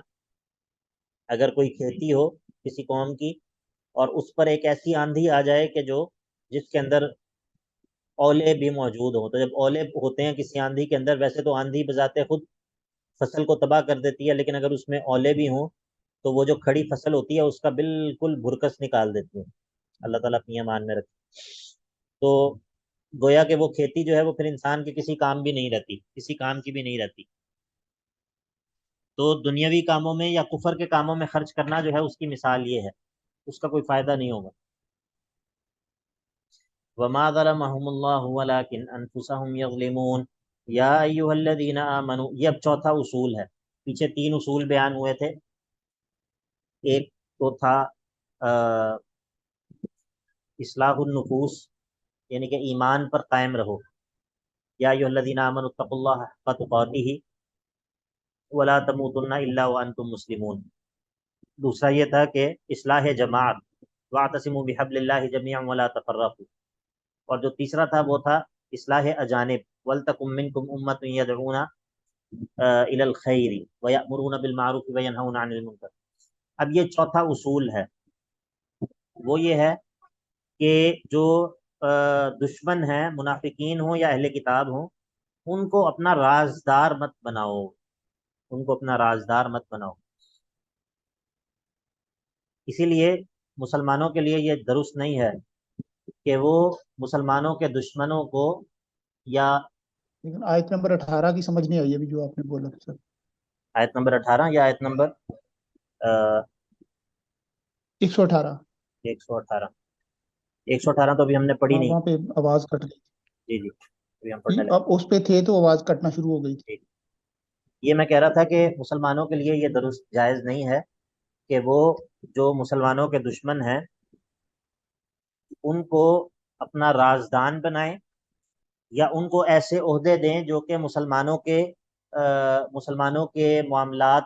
اگر کوئی کھیتی ہو کسی قوم کی اور اس پر ایک ایسی آندھی آ جائے کہ جس کے اندر اولے بھی موجود ہوں، تو جب اولے ہوتے ہیں کسی آندھی کے اندر، ویسے تو آندھی بذات خود فصل کو تباہ کر دیتی ہے، لیکن اگر اس میں اولے بھی ہوں تو وہ جو کھڑی فصل ہوتی ہے اس کا بالکل بھرکس نکال دیتی ہے۔ اللہ تعالیٰ اپنی امان میں رکھے۔ تو گویا کہ وہ کھیتی جو ہے وہ پھر انسان کے کسی کام بھی نہیں رہتی، کسی کام کی بھی نہیں رہتی۔ تو دنیاوی کاموں میں یا کفر کے کاموں میں خرچ کرنا جو ہے اس کی مثال یہ ہے، اس کا کوئی فائدہ نہیں ہوگا۔ وما ظلمهم اللہ ولکن انفسهم یظلمون یا ایھا الذین آمنوا، یہ اب چوتھا اصول ہے۔ پیچھے 3 اصول بیان ہوئے تھے، ایک تو تھا اصلاح النفوس، یعنی کہ ایمان پر قائم رہو، یا ایھا الذین آمنوا اتقوا اللہ حق تقاتہ ولا تموتن الا وانتم مسلمون۔ دوسرا یہ تھا کہ اصلاح جماعت، واعتصموا بحبل اللہ جميعا ولا تفرقوا، اور جو تیسرا تھا وہ تھا اصلاح اجانب، ولتکم منکم امۃ یدعون الی الخیر ویأمرون بالمعروف وینہون عن المنکر۔ اب یہ چوتھا اصول ہے، وہ یہ ہے کہ جو دشمن ہیں، منافقین ہوں یا اہل کتاب ہوں، ان کو اپنا رازدار مت بناؤ، ان کو اپنا رازدار مت بناؤ۔ اسی لیے مسلمانوں کے لیے یہ درست نہیں ہے کہ وہ مسلمانوں کے دشمنوں کو، یا لیکن آیت نمبر 18 کی سمجھ نہیں آئی ابھی جو آپ نے بولا تھا سر۔ آیت نمبر 18 یا آیت نمبر 118۔ 118 118 تو ابھی ہم نے پڑھی ہاں نہیں۔ وہاں پہ آواز کٹ گئی جی جی، ابھی ہم پڑھنے تھی، لگے۔ اب اس پہ تھے تو آواز کٹنا شروع ہو گئی تھی۔ یہ میں کہہ رہا تھا کہ مسلمانوں کے لیے یہ درست جائز نہیں ہے کہ وہ جو مسلمانوں کے دشمن ہیں ان کو اپنا رازدان بنائیں، یا ان کو ایسے عہدے دیں جو کہ مسلمانوں کے معاملات،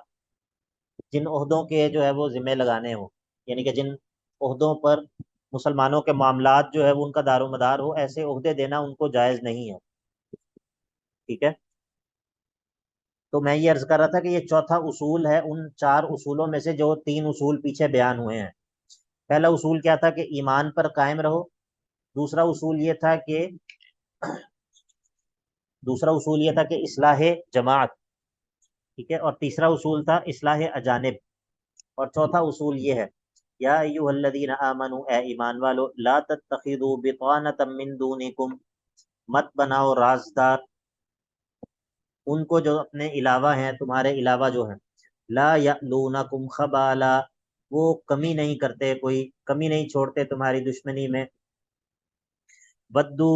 جن عہدوں کے جو ہے وہ ذمہ لگانے ہوں، یعنی کہ جن عہدوں پر مسلمانوں کے معاملات جو ہے وہ ان کا دار و مدار ہو، ایسے عہدے دینا ان کو جائز نہیں ہے۔ ٹھیک ہے، تو میں یہ عرض کر رہا تھا کہ یہ چوتھا اصول ہے ان 4 اصولوں میں سے جو 3 اصول پیچھے بیان ہوئے ہیں۔ پہلا اصول کیا تھا کہ ایمان پر قائم رہو، دوسرا اصول یہ تھا کہ اصلاح جماعت، ٹھیک ہے، اور تیسرا اصول تھا اصلاح اجانب، اور چوتھا اصول یہ ہے یا ایھا الذین آمنوا، اے ایمان والو، لا تتخذوا بطانۃ من دونکم، مت بناؤ رازدار ان کو جو اپنے علاوہ ہیں، تمہارے علاوہ جو ہیں، لا یألونکم خبالا، وہ کمی نہیں کرتے، کوئی کمی نہیں چھوڑتے تمہاری دشمنی میں، ودو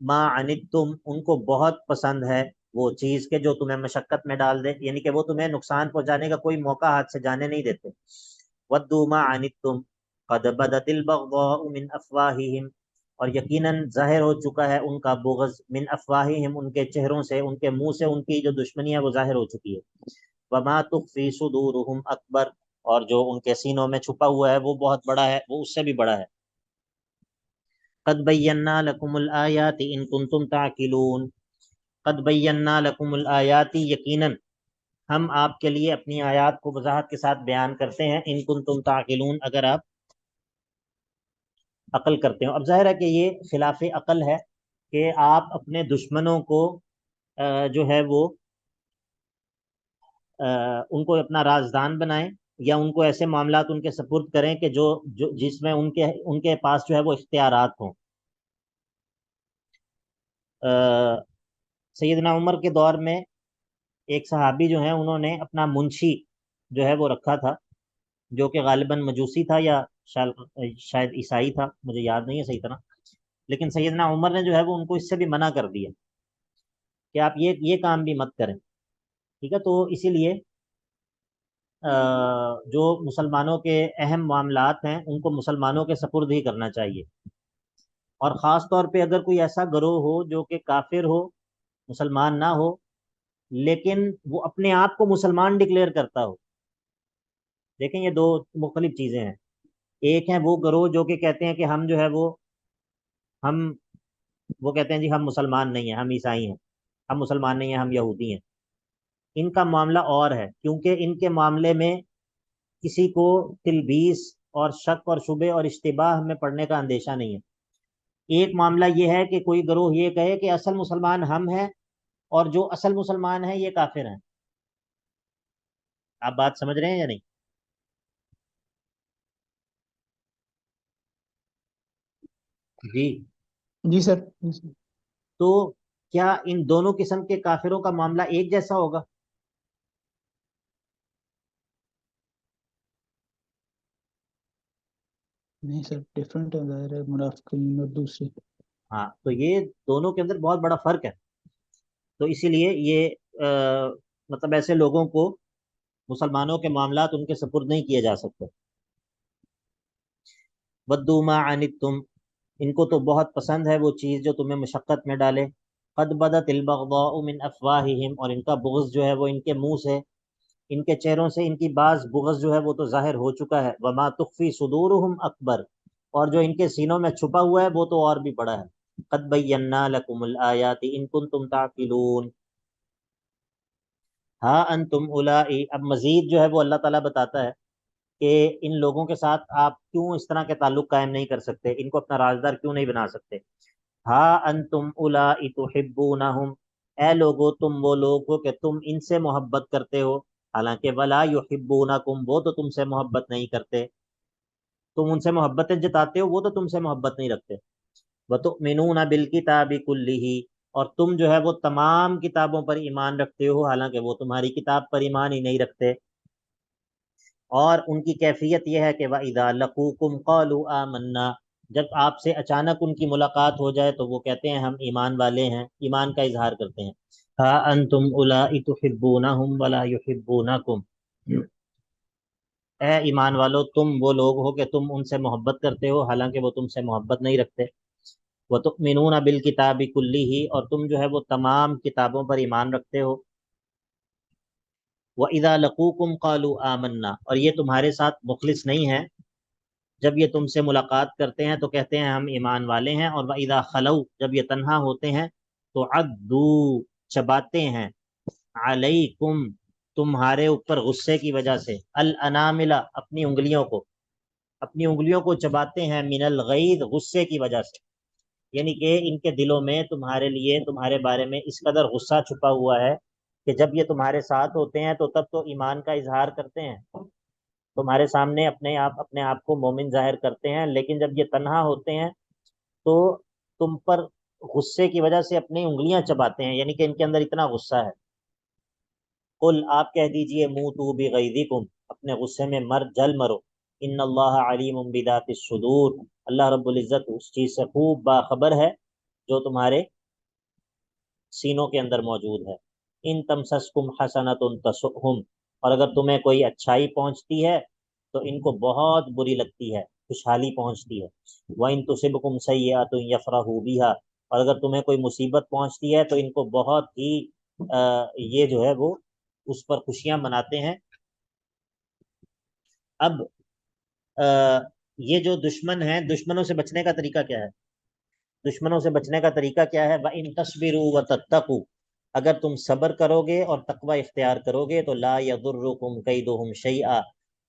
ما عنتم، ان کو بہت پسند ہے وہ چیز کہ جو تمہیں مشقت میں ڈال دے، یعنی کہ وہ تمہیں نقصان پہنچانے کا کوئی موقع ہاتھ سے جانے نہیں دیتے۔ ودو ما عنتم قد بدت البغضاء من افواہہم، اور یقیناً ظاہر ہو چکا ہے ان کا بغض، من افواہہم، ان کے چہروں سے، ان کے منہ سے ان کی جو دشمنی ہے وہ ظاہر ہو چکی ہے۔ وما تخفی صدورہم اکبر، اور جو ان کے سینوں میں چھپا ہوا ہے وہ بہت بڑا ہے، وہ اس سے بھی بڑا ہے۔ قد بینا لکم الآیات ان کنتم تعقلون، قد بینا لکم الآیات، یقیناً ہم آپ کے لیے اپنی آیات کو وضاحت کے ساتھ بیان کرتے ہیں، ان کنتم تعقلون، اگر آپ عقل کرتے ہیں۔ اب ظاہر ہے کہ یہ خلاف عقل ہے کہ آپ اپنے دشمنوں کو جو ہے وہ ان کو اپنا رازدان بنائیں، یا ان کو ایسے معاملات ان کے سپرد کریں کہ جس میں ان کے پاس جو ہے وہ اختیارات ہوں۔ سیدنا عمر کے دور میں ایک صحابی جو ہیں انہوں نے اپنا منشی جو ہے وہ رکھا تھا، جو کہ غالباً مجوسی تھا یا شاید عیسائی تھا، مجھے یاد نہیں ہے صحیح طرح، لیکن سیدنا عمر نے جو ہے وہ ان کو اس سے بھی منع کر دیا کہ آپ یہ کام بھی مت کریں۔ ٹھیک ہے، تو اسی لیے جو مسلمانوں کے اہم معاملات ہیں ان کو مسلمانوں کے سپرد ہی کرنا چاہیے، اور خاص طور پہ اگر کوئی ایسا گروہ ہو جو کہ کافر ہو، مسلمان نہ ہو، لیکن وہ اپنے آپ کو مسلمان ڈکلیئر کرتا ہو۔ دیکھیں یہ دو مختلف چیزیں ہیں۔ ایک ہے وہ گروہ جو کہ کہتے ہیں کہ ہم جو ہے ہم وہ کہتے ہیں جی ہم مسلمان نہیں ہیں، ہم عیسائی ہیں، ہم مسلمان نہیں ہیں، ہم یہودی ہیں۔ ان کا معاملہ اور ہے، کیونکہ ان کے معاملے میں کسی کو تلبیس اور شک اور شبہ اور اشتباہ میں پڑنے کا اندیشہ نہیں ہے۔ ایک معاملہ یہ ہے کہ کوئی گروہ یہ کہے کہ اصل مسلمان ہم ہیں اور جو اصل مسلمان ہیں یہ کافر ہیں۔ آپ بات سمجھ رہے ہیں یا نہیں؟ جی، جی سر، جی سر۔ تو کیا ان دونوں قسم کے کافروں کا معاملہ ایک جیسا ہوگا؟ نہیں سر، ڈفرینٹ ہے، ظاہر ہے، منافقین اور دوسرے۔ ہاں، تو یہ دونوں کے اندر بہت بڑا فرق ہے، تو اسی لیے یہ مطلب ایسے لوگوں کو مسلمانوں کے معاملات ان کے سپرد نہیں کیے جا سکتے۔ وَدُّوا مَا عَنِتُّمْ، ان کو تو بہت پسند ہے وہ چیز جو تمہیں مشقت میں ڈالے۔ قَدْ بَدَتِ الْبَغْضَاءُ مِنْ أَفْوَاهِهِمْ، اور ان کا بغض جو ہے وہ ان کے منہ سے، ان کے چہروں سے ان کی بعض بغض جو ہے وہ تو ظاہر ہو چکا ہے۔ وَمَا تُخْفِي صُدُورُهُمْ أَكْبَرُ، اور جو ان کے سینوں میں چھپا ہوا ہے وہ تو اور بھی بڑا ہے۔ قَدْ بَيَّنَّا لَكُمُ الْآيَاتِ إِن كُنتُمْ تَعْقِلُونَ۔ ہاں انتم اولائی، اب مزید جو ہے وہ اللہ تعالیٰ بتاتا ہے کہ ان لوگوں کے ساتھ آپ کیوں اس طرح کے تعلق قائم نہیں کر سکتے، ان کو اپنا رازدار کیوں نہیں بنا سکتے۔ ہاں انتم اولائی تحبونہم، اے لوگو تم وہ لوگ ہو کہ تم ان سے محبت کرتے ہو، حالانکہ ولا یحبونکم، وہ تو تم سے محبت نہیں کرتے، تم ان سے محبت جتاتے ہو، وہ تو تم سے محبت نہیں رکھتے۔ وَتُؤْمِنُونَ بِالْكِتَابِ كُلِّهِ، اور تم جو ہے وہ تمام کتابوں پر ایمان رکھتے ہو، حالانکہ وہ تمہاری کتاب پر ایمان ہی نہیں رکھتے۔ اور ان کی کیفیت یہ ہے کہ وَإِذَا لَقُوكُمْ قَالُوا آمَنَّا، جب آپ سے اچانک ان کی ملاقات ہو جائے تو وہ کہتے ہیں ہم ایمان والے ہیں، ایمان کا اظہار کرتے ہیں۔ ہاں انتم اولائی تحبونہم ولا یحبونکم، اے ایمان والو تم وہ لوگ ہو کہ تم ان سے محبت کرتے ہو، حالانکہ وہ تم سے محبت نہیں رکھتے۔ وَتُؤْمِنُونَ بِالْكِتَابِ كُلِّهِ، اور تم جو ہے وہ تمام کتابوں پر ایمان رکھتے ہو۔ وَإِذَا لَقُوكُمْ قَالُوا آمَنَّا، اور یہ تمہارے ساتھ مخلص نہیں ہے، جب یہ تم سے ملاقات کرتے ہیں تو کہتے ہیں ہم ایمان والے ہیں، اور وَإِذَا خَلَوْا، جب یہ تنہا ہوتے ہیں تو عَدُّوا، چباتے ہیں، عَلَيْكُمْ، تمہارے اوپر غصے کی وجہ سے، الْأَنَامِلَ، اپنی انگلیوں کو، اپنی انگلیوں کو چباتے ہیں، من الغیظ، غصے کی وجہ سے، یعنی کہ ان کے دلوں میں تمہارے لیے، تمہارے بارے میں اس قدر غصہ چھپا ہوا ہے کہ جب یہ تمہارے ساتھ ہوتے ہیں تو تب تو ایمان کا اظہار کرتے ہیں، تمہارے سامنے اپنے آپ کو مومن ظاہر کرتے ہیں، لیکن جب یہ تنہا ہوتے ہیں تو تم پر غصے کی وجہ سے اپنی انگلیاں چباتے ہیں، یعنی کہ ان کے اندر اتنا غصہ ہے۔ قل، آپ کہہ دیجئے، موتوا بغیظکم، اپنے غصے میں جل مرو، ان اللہ علیم بذات الصدور، اللہ رب العزت اس چیز سے خوب باخبر ہے جو تمہارے سینوں کے اندر موجود ہے۔ ان تمسسکم حسنۃ تسؤہم، اور اگر تمہیں کوئی اچھائی پہنچتی ہے تو ان کو بہت بری لگتی ہے، خوشحالی پہنچتی ہے۔ وَإِن تُصِبْكُمْ سَيِّئَةٌ يَفْرَحُوا بِهَا، اور اگر تمہیں کوئی مصیبت پہنچتی ہے تو ان کو بہت ہی یہ جو ہے وہ اس پر خوشیاں مناتے ہیں۔ اب یہ جو دشمن ہیں، دشمنوں سے بچنے کا طریقہ کیا ہے؟ دشمنوں سے بچنے کا طریقہ کیا ہے؟ وَإِن تَصْبِرُوا وَتَتَّقُوا، اگر تم صبر کرو گے اور تقوی اختیار کرو گے تو لا يَضُرُّكُمْ كَيْدُهُمْ شَيْئًا،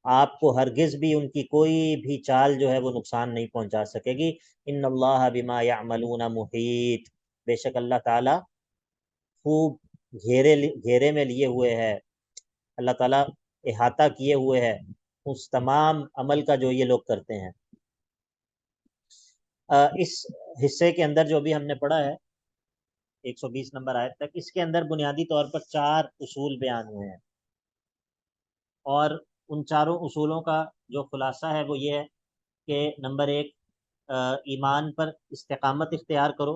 آپ کو ہرگز بھی ان کی کوئی بھی چال جو ہے وہ نقصان نہیں پہنچا سکے گی۔ ان اللہ بما يعملون محیط، بے شک اللہ تعالیٰ خوب گھیرے میں لیے ہوئے ہے، اللہ تعالیٰ احاطہ کیے ہوئے ہے اس تمام عمل کا جو یہ لوگ کرتے ہیں۔ اس حصے کے اندر جو بھی ہم نے پڑھا ہے 120 نمبر آیت تک، اس کے اندر بنیادی طور پر 4 اصول بیان ہوئے ہیں، اور ان چاروں اصولوں کا جو خلاصہ ہے وہ یہ ہے کہ نمبر 1، ایمان پر استقامت اختیار کرو،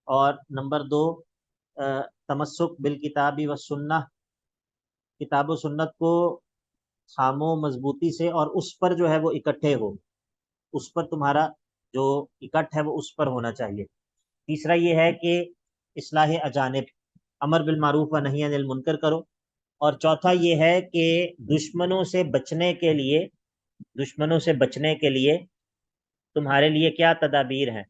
اور نمبر 2، تمسک بالکتاب و سنہ، کتاب و سنت کو تھامو مضبوطی سے، اور اس پر جو ہے وہ اکٹھے ہو، اس پر تمہارا جو اکٹھ ہے وہ اس پر ہونا چاہیے۔ تیسرا یہ ہے کہ اصلاح اجانب، امر بالمعروف و نہی عن المنکر کرو۔ اور چوتھا یہ ہے کہ دشمنوں سے بچنے کے لیے تمہارے لیے کیا تدابیر ہیں۔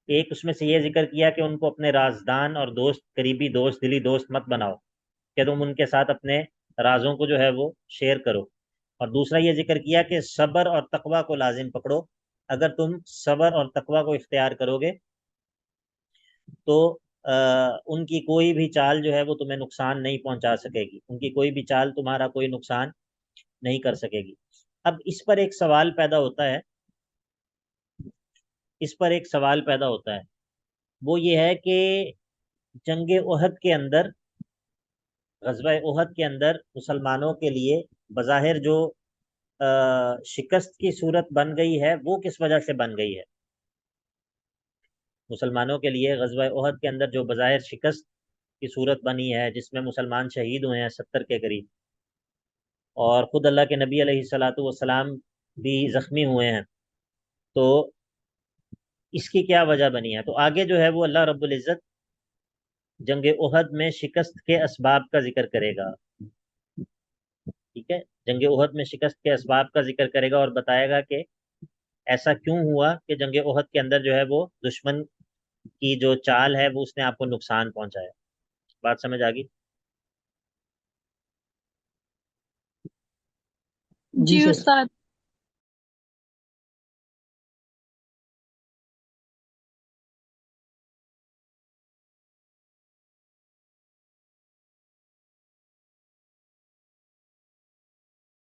ایک اس میں سے یہ ذکر کیا کہ ان کو اپنے رازدان اور دوست، قریبی دوست، دلی دوست مت بناؤ کہ تم ان کے ساتھ اپنے رازوں کو جو ہے وہ شیئر کرو۔ اور دوسرا یہ ذکر کیا کہ صبر اور تقوی کو لازم پکڑو، اگر تم صبر اور تقوی کو اختیار کرو گے تو ان کی کوئی بھی چال جو ہے وہ تمہیں نقصان نہیں پہنچا سکے گی، ان کی کوئی بھی چال تمہارا کوئی نقصان نہیں کر سکے گی۔ اب اس پر ایک سوال پیدا ہوتا ہے، وہ یہ ہے کہ جنگ احد کے اندر، غزوہ احد کے اندر مسلمانوں کے لیے بظاہر جو شکست کی صورت بن گئی ہے وہ کس وجہ سے بن گئی ہے؟ مسلمانوں کے لیے غزوہ احد کے اندر جو بظاہر شکست کی صورت بنی ہے، جس میں مسلمان شہید ہوئے ہیں 70 کے قریب، اور خود اللہ کے نبی علیہ الصلاۃ والسلام بھی زخمی ہوئے ہیں، تو اس کی کیا وجہ بنی ہے؟ تو آگے جو ہے وہ اللہ رب العزت جنگ احد میں شکست کے اسباب کا ذکر کرے گا، ٹھیک ہے، جنگ احد میں شکست کے اسباب کا ذکر کرے گا اور بتائے گا کہ ایسا کیوں ہوا کہ جنگ احد کے اندر جو ہے وہ دشمن کی جو چال ہے وہ اس نے آپ کو نقصان پہنچایا۔ بات سمجھ آ گئی؟ جی جی سر۔ استاد۔